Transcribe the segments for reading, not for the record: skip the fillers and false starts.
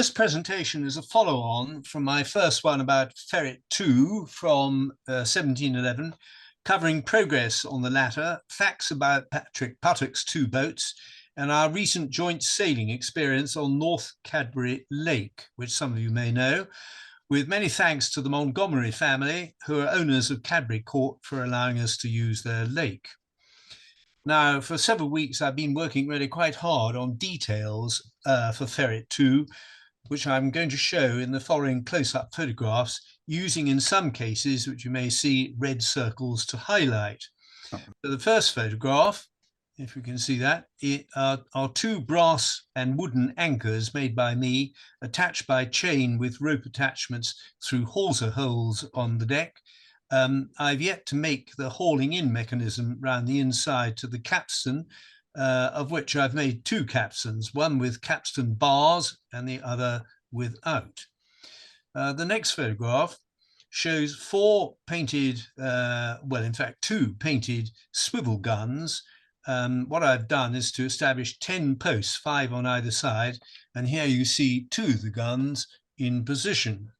this presentation is a follow-on from my first one about Ferret 2 from 1711, covering progress on the latter, facts about Patrick Puttock's 2 boats, and our recent joint sailing experience on North Cadbury Lake, which some of you may know, with many thanks to the Montgomery family, who are owners of Cadbury Court, for allowing us to use their lake. Now, for several weeks, I've been working really quite hard on details for Ferret 2, which I'm going to show in the following close-up photographs, using in some cases, which you may see, red circles to highlight. So the first photograph, if you can see that, are 2 brass and wooden anchors made by me, attached by chain with rope attachments through hawser holes on the deck. I've yet to make the hauling in mechanism round the inside to the capstan, of which I've made 2 capstans, one with capstan bars and the other without. The next photograph shows 4 painted, well, in fact, 2 painted swivel guns. What I've done is to establish 10 posts, 5 on either side, and here you see 2 of the guns in position.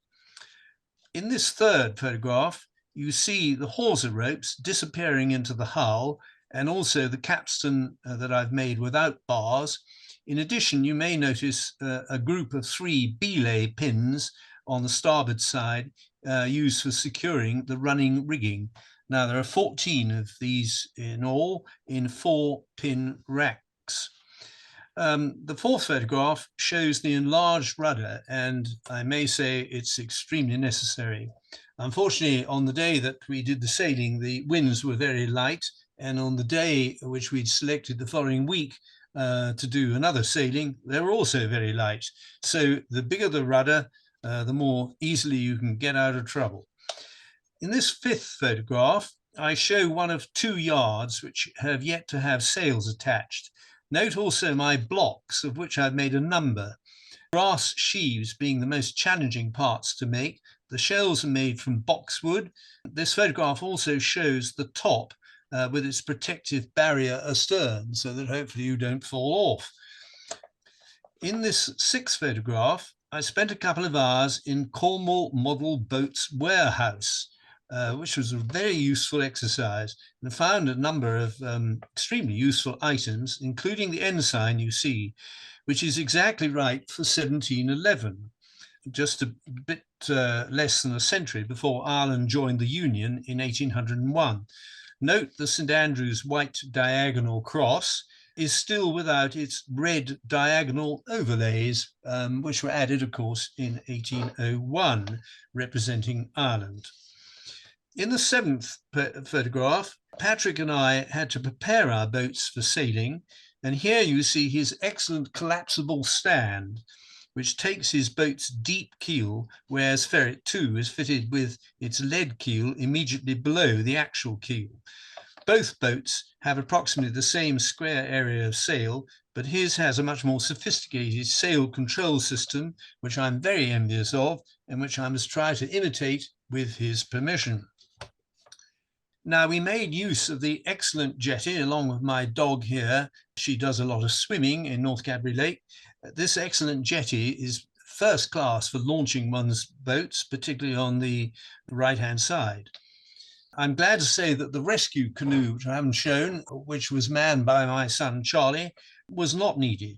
In this third photograph, you see the hawser ropes disappearing into the hull, and also the capstan that I've made without bars. In addition, you may notice a group of 3 belay pins on the starboard side used for securing the running rigging. Now, there are 14 of these in all in 4-pin racks. The fourth photograph shows the enlarged rudder, and I may say it's extremely necessary. Unfortunately, on the day that we did the sailing, the winds were very light, and on the day which we'd selected the following week to do another sailing, they were also very light. So the bigger the rudder, the more easily you can get out of trouble. In this fifth photograph, I show one of 2 yards which have yet to have sails attached. Note also my blocks, of which I've made a number. Brass sheaves being the most challenging parts to make. The shells are made from boxwood. This photograph also shows the top with its protective barrier astern, so that hopefully you don't fall off. In this 6th photograph, I spent a couple of hours in Cornwall Model Boats Warehouse, which was a very useful exercise, and found a number of extremely useful items, including the ensign you see, which is exactly right for 1711, just a bit less than a century before Ireland joined the Union in 1801. Note the St Andrew's white diagonal cross is still without its red diagonal overlays, which were added, of course, in 1801, representing Ireland. In the 7th photograph, Patrick and I had to prepare our boats for sailing, and here you see his excellent collapsible stand, which takes his boat's deep keel, whereas Ferret 2 is fitted with its lead keel immediately below the actual keel. Both boats have approximately the same square area of sail, but his has a much more sophisticated sail control system, which I'm very envious of, and which I must try to imitate with his permission. Now, we made use of the excellent jetty along with my dog here. She does a lot of swimming in North Cadbury Lake. This excellent jetty is first class for launching one's boats, particularly on the right-hand side. I'm glad to say that the rescue canoe, which I haven't shown, which was manned by my son Charlie, was not needed.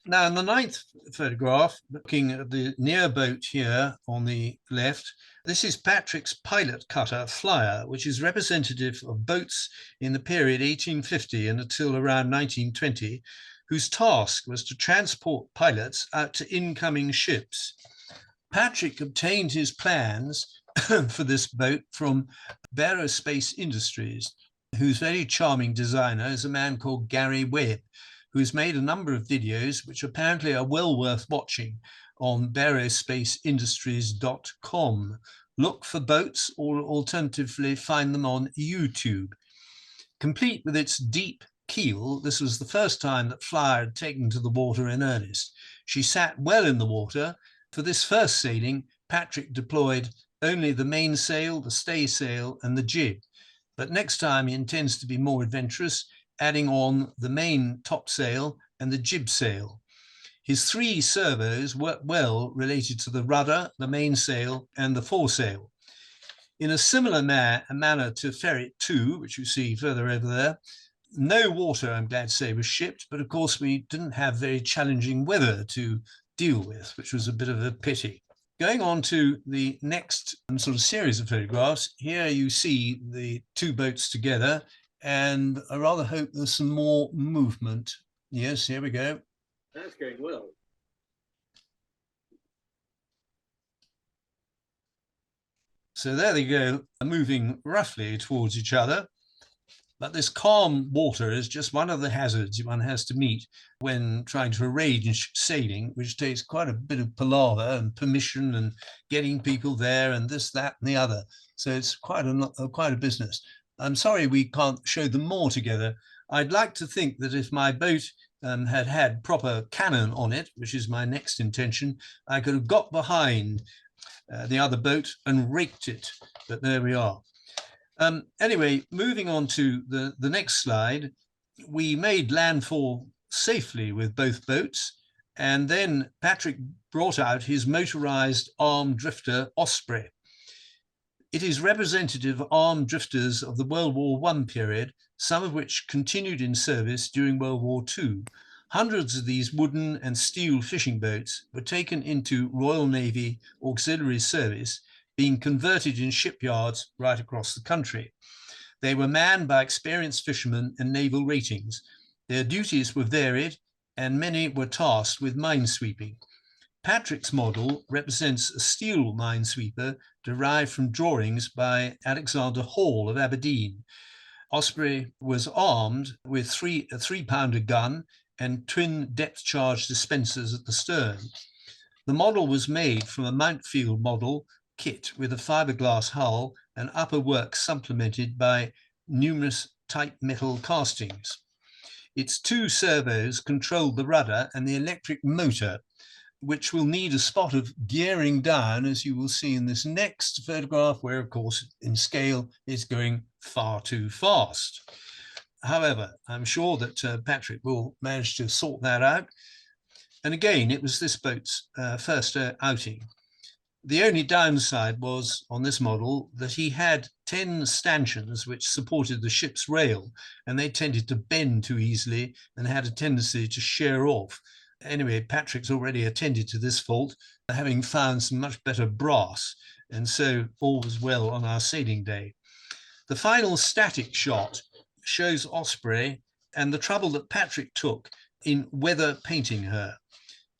Now, in the 9th photograph, looking at the near boat here on the left, this is Patrick's pilot cutter Flyer, which is representative of boats in the period 1850 and until around 1920, whose task was to transport pilots out to incoming ships. Patrick obtained his plans for this boat from Aerospace Industries, whose very charming designer is a man called Gary Webb, who's made a number of videos which apparently are well worth watching on aerospaceindustries.com. Look for boats, or alternatively find them on YouTube. Complete with its deep keel, this was the first time that Flyer had taken to the water in earnest. She sat well in the water. For this first sailing, Patrick deployed only the mainsail, the staysail, and the jib. But next time he intends to be more adventurous, adding on the main topsail and the jib sail. His 3 servos work well related to the rudder, the mainsail, and the foresail. In a similar manner to Ferret 2, which you see further over there, no water, I'm glad to say, was shipped, but of course we didn't have very challenging weather to deal with, which was a bit of a pity. Going on to the next sort of series of photographs, here you see the 2 boats together, and I rather hope there's some more movement. Yes, here we go. That's going well. So there they go, moving roughly towards each other. But this calm water is just one of the hazards one has to meet when trying to arrange sailing, which takes quite a bit of palaver and permission and getting people there and this, that, and the other. So it's quite a business. I'm sorry we can't show them more together. I'd like to think that if my boat had had proper cannon on it, which is my next intention, I could have got behind the other boat and raked it. But there we are. Anyway, moving on to the next slide, we made landfall safely with both boats, and then Patrick brought out his motorized armed drifter Osprey. It is representative of armed drifters of the World War I period, some of which continued in service during World War II. Hundreds of these wooden and steel fishing boats were taken into Royal Navy auxiliary service, being converted in shipyards right across the country. They were manned by experienced fishermen and naval ratings. Their duties were varied, and many were tasked with minesweeping. Patrick's model represents a steel minesweeper derived from drawings by Alexander Hall of Aberdeen. Osprey was armed with a 3-pounder gun and twin depth charge dispensers at the stern. The model was made from a Mountfield model kit with a fiberglass hull and upper works supplemented by numerous tight metal castings. Its 2 servos controlled the rudder and the electric motor, which will need a spot of gearing down, as you will see in this next photograph, where, of course, in scale, it's going far too fast. However, I'm sure that Patrick will manage to sort that out. And again, it was this boat's first outing. The only downside was, on this model, that he had 10 stanchions which supported the ship's rail, and they tended to bend too easily and had a tendency to shear off. Anyway, Patrick's already attended to this fault, having found some much better brass, and so all was well on our sailing day. The final static shot shows Osprey and the trouble that Patrick took in weather painting her.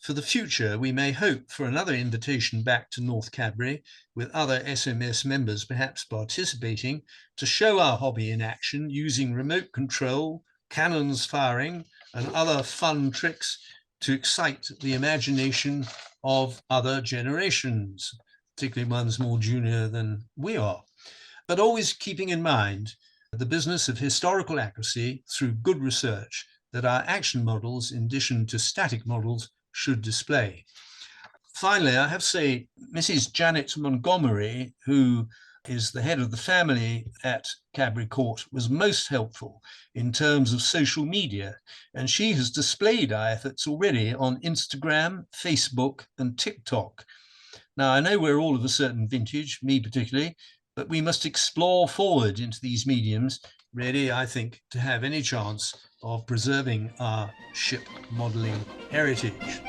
For the future, we may hope for another invitation back to North Cadbury, with other SMS members perhaps participating, to show our hobby in action using remote control, cannons firing, and other fun tricks to excite the imagination of other generations, particularly ones more junior than we are. But always keeping in mind the business of historical accuracy through good research that our action models, in addition to static models, should display. Finally, I have to say, Mrs. Janet Montgomery, who is the head of the family at Cadbury Court, was most helpful in terms of social media, and she has displayed our efforts already on Instagram, Facebook, and TikTok. Now, I know we're all of a certain vintage, me particularly, but we must explore forward into these mediums, really, I think, to have any chance of preserving our ship modelling heritage.